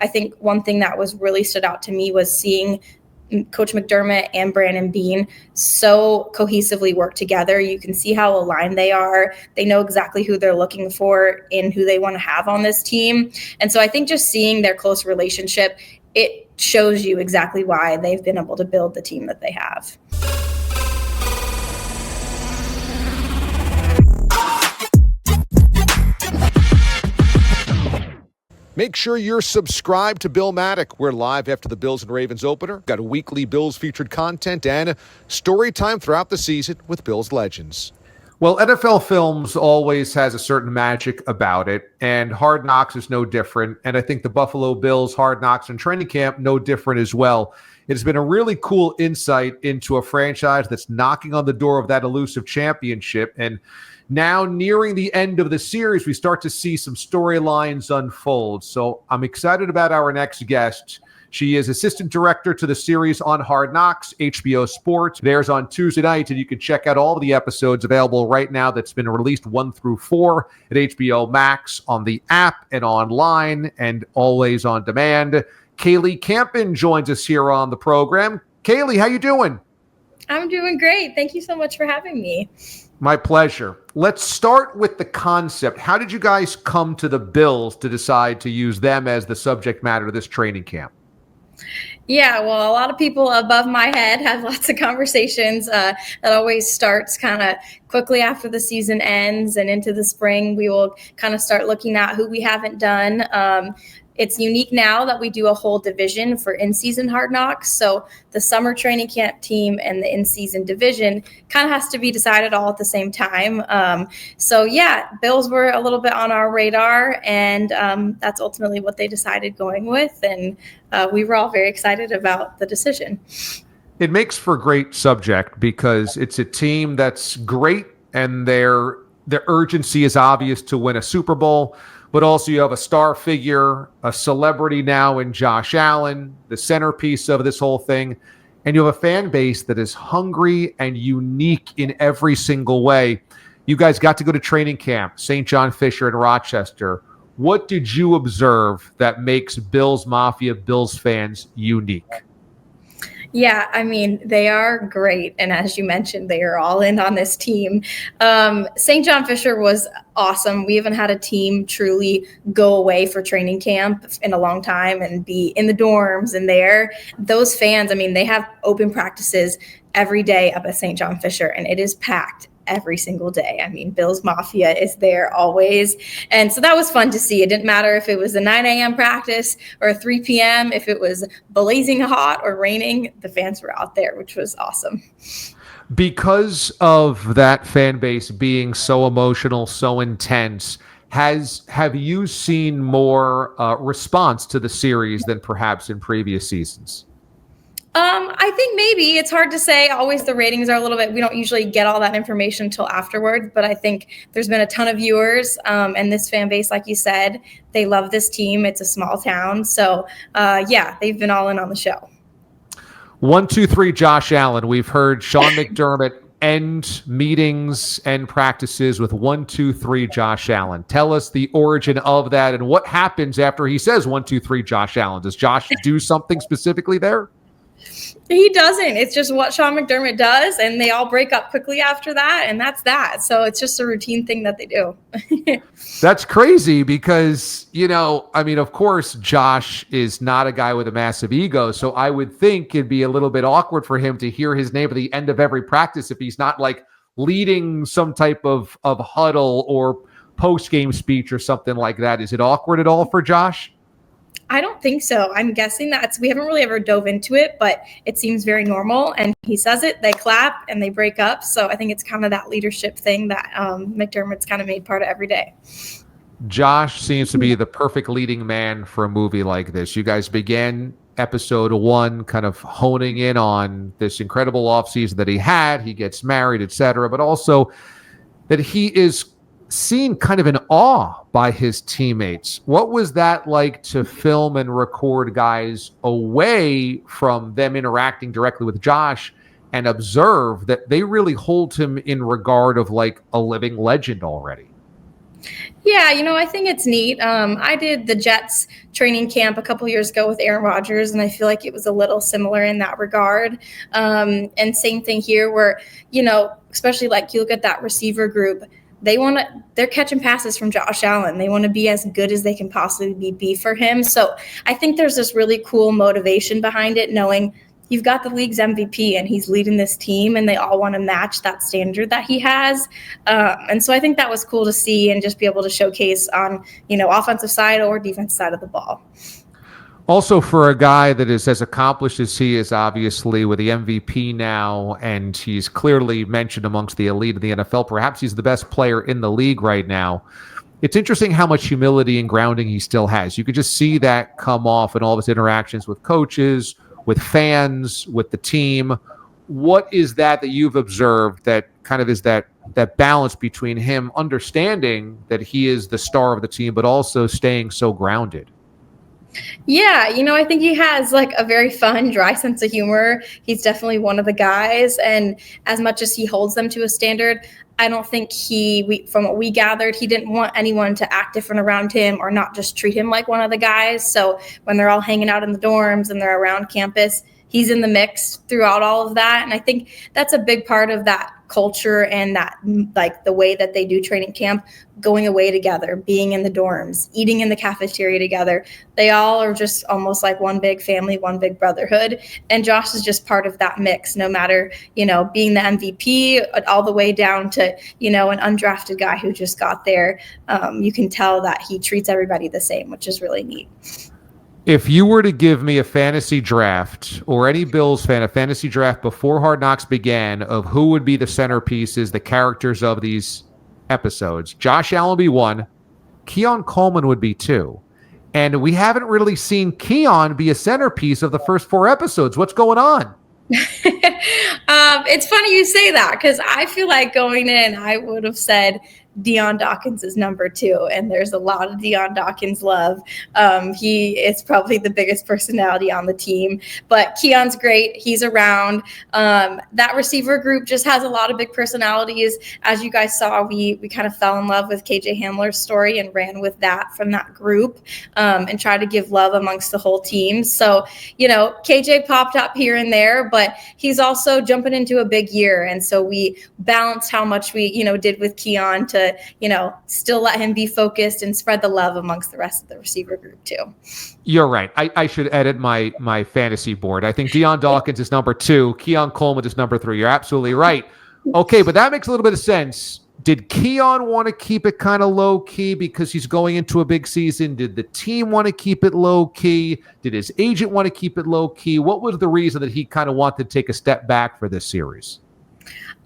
I think one thing that was really stood out to me was seeing Coach McDermott and Brandon Beane so cohesively work together. You can see how aligned they are. They know exactly who they're looking for and who they want to have on this team. And so I think just seeing their close relationship, it shows you exactly why they've been able to build the team that they have. Make sure you're subscribed to Bill Matic. We're live after the Bills and Ravens opener. Got weekly Bills featured content and story time throughout the season with Bills legends. Well, NFL Films always has a certain magic about it, and Hard Knocks is no different. And I think the Buffalo Bills Hard Knocks and training camp, no different as well. It's been a really cool insight into a franchise that's knocking on the door of that elusive championship. And now, nearing the end of the series, we start to see some storylines unfold. So I'm excited about our next guest. She is assistant director to the series on Hard Knocks, HBO Sports. There's on Tuesday nights, and you can check out all of the episodes available right now that's been released 1 through 4 at HBO Max, on the app and online, and always on demand. Kaley Campen joins us here on the program. Kaley, how you doing? I'm doing great. Thank you so much for having me. My pleasure. Let's start with the concept. How did you guys come to the Bills to decide to use them as the subject matter of this training camp? Yeah, well, a lot of people above my head have lots of conversations. That always starts kind of quickly after the season ends and into the spring. We will kind of start looking at who we haven't done. It's unique now that we do a whole division for in-season Hard Knocks. So the summer training camp team and the in-season division kind of has to be decided all at the same time. So yeah, Bills were a little bit on our radar, and that's ultimately what they decided going with. And we were all very excited about the decision. It makes for a great subject because it's a team that's great, and their urgency is obvious to win a Super Bowl. But also you have a star figure, a celebrity now in Josh Allen, the centerpiece of this whole thing. And you have a fan base that is hungry and unique in every single way. You guys got to go to training camp, St. John Fisher in Rochester. What did you observe that makes Bills Mafia, Bills fans unique? Yeah, I mean, they are great. And as you mentioned, they are all in on this team. St. John Fisher was awesome. We haven't had a team truly go away for training camp in a long time and be in the dorms and there. Those fans, I mean, they have open practices every day up at St. John Fisher, and it is packed every single day. I mean, Bills Mafia is there always. And so that was fun to see. It didn't matter if it was a 9 a.m. practice or a 3 p.m., if it was blazing hot or raining, the fans were out there, which was awesome. Because of that fan base being so emotional, so intense, have you seen more response to the series than perhaps in previous seasons? I think maybe. It's hard to say. Always the ratings are a little bit, we don't usually get all that information until afterwards, but I think there's been a ton of viewers, and this fan base, like you said, they love this team. It's a small town. So yeah, they've been all in on the show. 1, 2, 3, Josh Allen. We've heard Sean McDermott end meetings and practices with 1, 2, 3, Josh Allen. Tell us the origin of that and what happens after he says 1, 2, 3, Josh Allen. Does Josh do something specifically there? He doesn't. It's just what Sean McDermott does, and they all break up quickly after that, and that's that. So it's just a routine thing that they do. That's crazy because, I mean, of course, Josh is not a guy with a massive ego, so I would think it'd be a little bit awkward for him to hear his name at the end of every practice if he's not, like, leading some type of huddle or post-game speech or something like that. Is it awkward at all for Josh? I don't think so. I'm guessing we haven't really ever dove into it, but it seems very normal. And he says it, they clap, and they break up. So I think it's kind of that leadership thing that McDermott's kind of made part of every day. Josh seems to be the perfect leading man for a movie like this. You guys began episode 1 kind of honing in on this incredible offseason that he had. He gets married, etc., but also that he is seen kind of in awe by his teammates. What was that like to film and record guys away from them interacting directly with Josh and observe that they really hold him in regard of like a living legend already? Yeah, I think it's neat. I did the Jets training camp a couple years ago with Aaron Rodgers, and I feel like it was a little similar in that regard. And same thing here where, especially like you look at that receiver group, they're catching passes from Josh Allen. They want to be as good as they can possibly be for him. So I think there's this really cool motivation behind it, knowing you've got the league's MVP and he's leading this team and they all want to match that standard that he has. And so I think that was cool to see and just be able to showcase on, offensive side or defensive side of the ball. Also, for a guy that is as accomplished as he is, obviously, with the MVP now, and he's clearly mentioned amongst the elite of the NFL, perhaps he's the best player in the league right now. It's interesting how much humility and grounding he still has. You could just see that come off in all of his interactions with coaches, with fans, with the team. What is that you've observed that kind of is that balance between him understanding that he is the star of the team, but also staying so grounded? Yeah, I think he has like a very fun, dry sense of humor. He's definitely one of the guys. And as much as he holds them to a standard, I don't think from what we gathered, he didn't want anyone to act different around him or not just treat him like one of the guys. So when they're all hanging out in the dorms and they're around campus, he's in the mix throughout all of that. And I think that's a big part of that culture and that, like, the way that they do training camp, going away together, being in the dorms, eating in the cafeteria together. They all are just almost like one big family, one big brotherhood. And Josh is just part of that mix, no matter, being the MVP all the way down to, an undrafted guy who just got there. You can tell that he treats everybody the same, which is really neat. If you were to give me a fantasy draft, or any Bills fan, a fantasy draft before Hard Knocks began, of who would be the centerpieces, the characters of these episodes, Josh Allen would be one, Keon Coleman would be two. And we haven't really seen Keon be a centerpiece of the first 4 episodes. What's going on? It's funny you say that, because I feel like going in, I would have said Dion Dawkins is number 2, and there's a lot of Dion Dawkins love. He is probably the biggest personality on the team, but Keon's great. He's around. That receiver group just has a lot of big personalities. As you guys saw, we kind of fell in love with KJ Hamler's story and ran with that from that group, and tried to give love amongst the whole team. So, KJ popped up here and there, but he's also jumping into a big year. And so we balanced how much we, did with Keon to, still let him be focused and spread the love amongst the rest of the receiver group too. You're right. I should edit my fantasy board. I think Dion Dawkins is number 2. Keon Coleman is number 3. You're absolutely right. Okay, but that makes a little bit of sense. Did Keon want to keep it kind of low key because he's going into a big season? Did the team want to keep it low key? Did his agent want to keep it low key? What was the reason that he kind of wanted to take a step back for this series?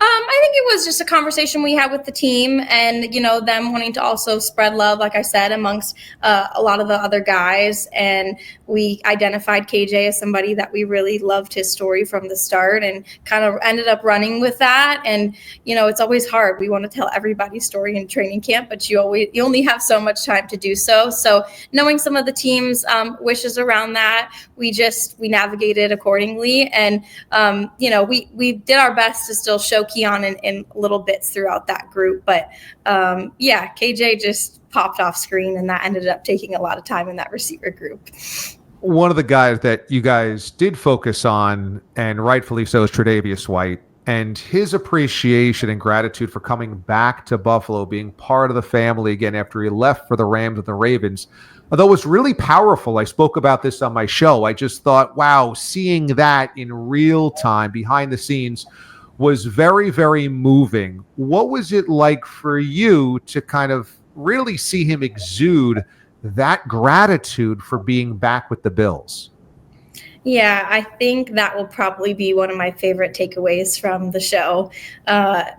I think it was just a conversation we had with the team and, them wanting to also spread love, like I said, amongst a lot of the other guys. And we identified KJ as somebody that we really loved his story from the start and kind of ended up running with that. And, it's always hard. We want to tell everybody's story in training camp, but you only have so much time to do so. So knowing some of the team's wishes around that, we navigated accordingly. And, we did our best to still show Keon in little bits throughout that group. But KJ just popped off screen, and that ended up taking a lot of time in that receiver group. One of the guys that you guys did focus on, and rightfully so, is Tre'Davious White, and his appreciation and gratitude for coming back to Buffalo, being part of the family again after he left for the Rams and the Ravens. Although it was really powerful. I spoke about this on my show. I just thought, wow, seeing that in real time behind the scenes was very, very moving. What was it like for you to kind of really see him exude that gratitude for being back with the Bills? Yeah, I think that will probably be one of my favorite takeaways from the show.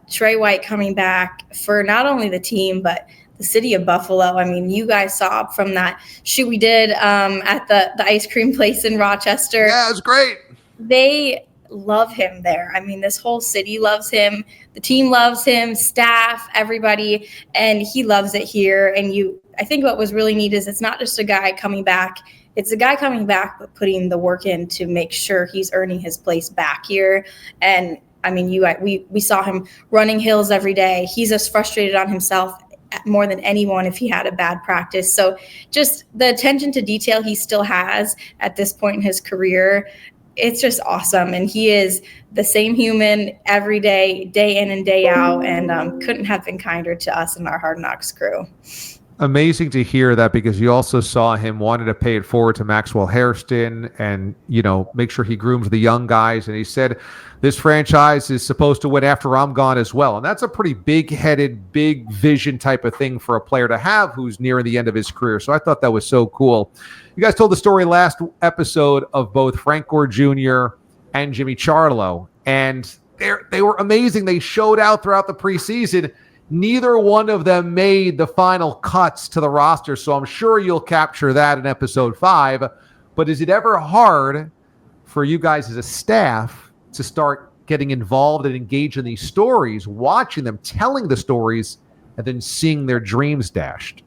Trey White coming back for not only the team, but the city of Buffalo. I mean, you guys saw from that shoot we did at the ice cream place in Rochester. Yeah, it was great. They love him there. I mean, this whole city loves him. The team loves him, staff, everybody, and he loves it here. And I think what was really neat is it's not just a guy coming back. It's a guy coming back, but putting the work in to make sure he's earning his place back here. And I mean, we saw him running hills every day. He's as frustrated on himself more than anyone if he had a bad practice. So just the attention to detail he still has at this point in his career, it's just awesome. And he is the same human every day, day in and day out, and couldn't have been kinder to us and our Hard Knocks crew. Amazing to hear that, because you also saw him wanting to pay it forward to Maxwell Hairston and, make sure he grooms the young guys. And he said, this franchise is supposed to win after I'm gone as well. And that's a pretty big-headed, big vision type of thing for a player to have who's nearing the end of his career. So I thought that was so cool. You guys told the story last episode of both Frank Gore Jr. and Jimmy Ciarlo, and they were amazing. They showed out throughout the preseason. Neither one of them made the final cuts to the roster, so I'm sure you'll capture that in episode 5. But is it ever hard for you guys as a staff to start getting involved and engaged in these stories, watching them, telling the stories, and then seeing their dreams dashed?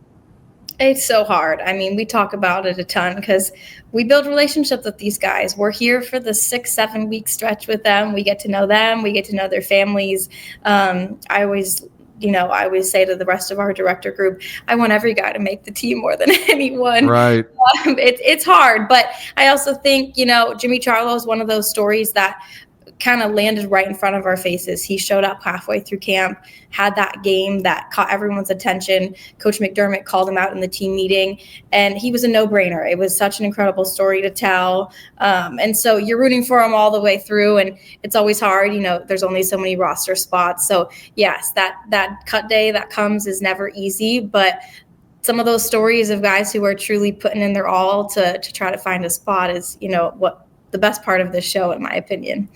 It's so hard. I mean, we talk about it a ton because we build relationships with these guys. We're here for the 6-7 week stretch with them. We get to know them. We get to know their families. I always say to the rest of our director group, I want every guy to make the team more than anyone. Right. It's hard, but I also think, Jimmy Ciarlo is one of those stories that kind of landed right in front of our faces. He showed up halfway through camp, had that game that caught everyone's attention. Coach McDermott called him out in the team meeting, and he was a no-brainer. It was such an incredible story to tell. And so you're rooting for him all the way through, and it's always hard. There's only so many roster spots. So yes, that cut day that comes is never easy, but some of those stories of guys who are truly putting in their all to try to find a spot is, what the best part of this show, in my opinion.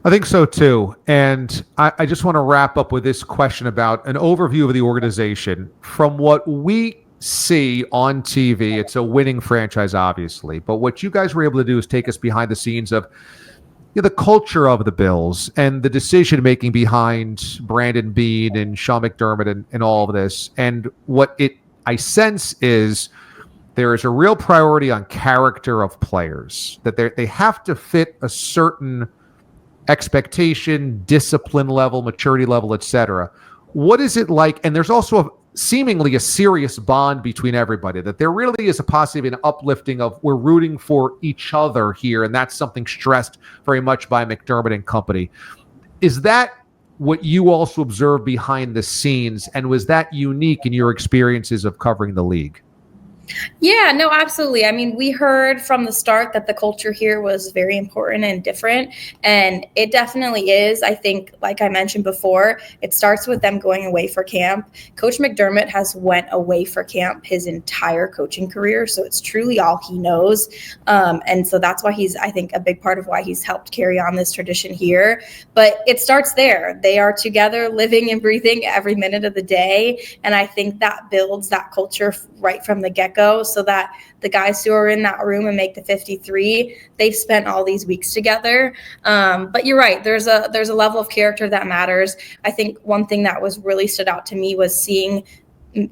I think so too. And I just want to wrap up with this question about an overview of the organization. From what we see on TV, it's a winning franchise, obviously. But what you guys were able to do is take us behind the scenes of the culture of the Bills and the decision-making behind Brandon Beane and Sean McDermott and all of this. And what I sense is there is a real priority on character of players, that they have to fit a certain expectation, discipline level, maturity level, etc. What is it like? And there's also seemingly a serious bond between everybody, that there really is a possibility, an uplifting of we're rooting for each other here, and that's something stressed very much by McDermott and company. Is that what you also observe behind the scenes, and was that unique in your experiences of covering the league? Yeah, no, absolutely. I mean, we heard from the start that the culture here was very important and different, and it definitely is. I think, like I mentioned before, it starts with them going away for camp. Coach McDermott has went away for camp his entire coaching career, so it's truly all he knows. And so that's why I think, a big part of why he's helped carry on this tradition here. But it starts there. They are together, living and breathing every minute of the day, and I think that builds that culture right from the get-go, so that the guys who are in that room and make the 53, they've spent all these weeks together. But you're right. There's a level of character that matters. I think one thing that was really stood out to me was seeing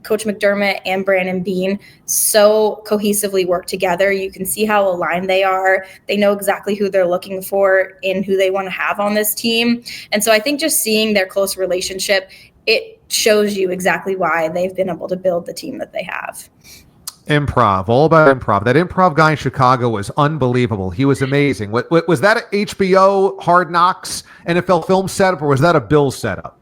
Coach McDermott and Brandon Beane so cohesively work together. You can see how aligned they are. They know exactly who they're looking for and who they want to have on this team. And so I think just seeing their close relationship, it shows you exactly why they've been able to build the team that they have. Improv, all about improv. That improv guy in Chicago was unbelievable. He was amazing. Was that an HBO Hard Knocks NFL film setup, or was that a Bills setup?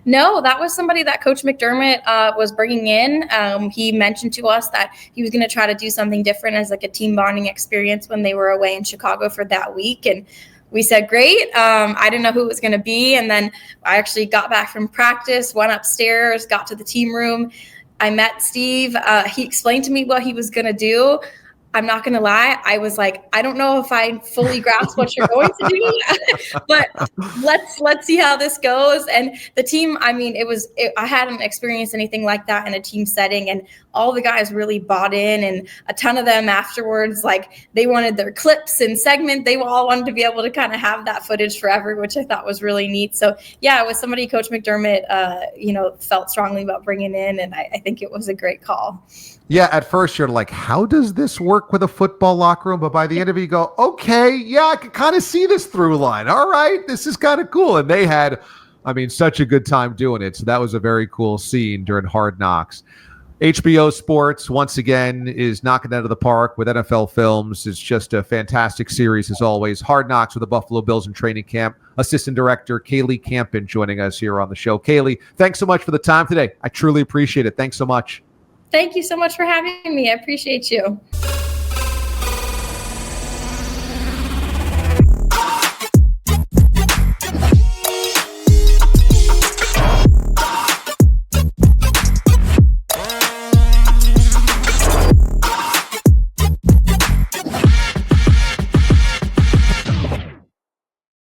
No, that was somebody that Coach McDermott was bringing in. He mentioned to us that he was going to try to do something different as like a team bonding experience when they were away in Chicago for that week. And we said, great. I didn't know who it was going to be. And then I actually got back from practice, went upstairs, got to the team room. I met Steve. He explained to me what he was going to do. I'm not going to lie. I was like, I don't know if I fully grasp what you're going to do, but let's see how this goes. And the team, I mean, I hadn't experienced anything like that in a team setting, and all the guys really bought in, and a ton of them afterwards, like, they wanted their clips and segment. They all wanted to be able to kind of have that footage forever, which I thought was really neat. So yeah, it was somebody Coach McDermott, felt strongly about bringing in, and I think it was a great call. Yeah, at first you're like, how does this work with a football locker room? But by the end of it, you go, okay, yeah, I can kind of see this through line. All right, this is kind of cool. And they had I mean, such a good time doing it. So that was a very cool scene during Hard Knocks. HBO Sports, once again, is knocking it out of the park with NFL films. It's just a fantastic series, as always. Hard Knocks with the Buffalo Bills in training camp. Assistant Director Kaley Campen joining us here on the show. Kaley, thanks so much for the time today. I truly appreciate it. Thanks so much. Thank you so much for having me. I appreciate you.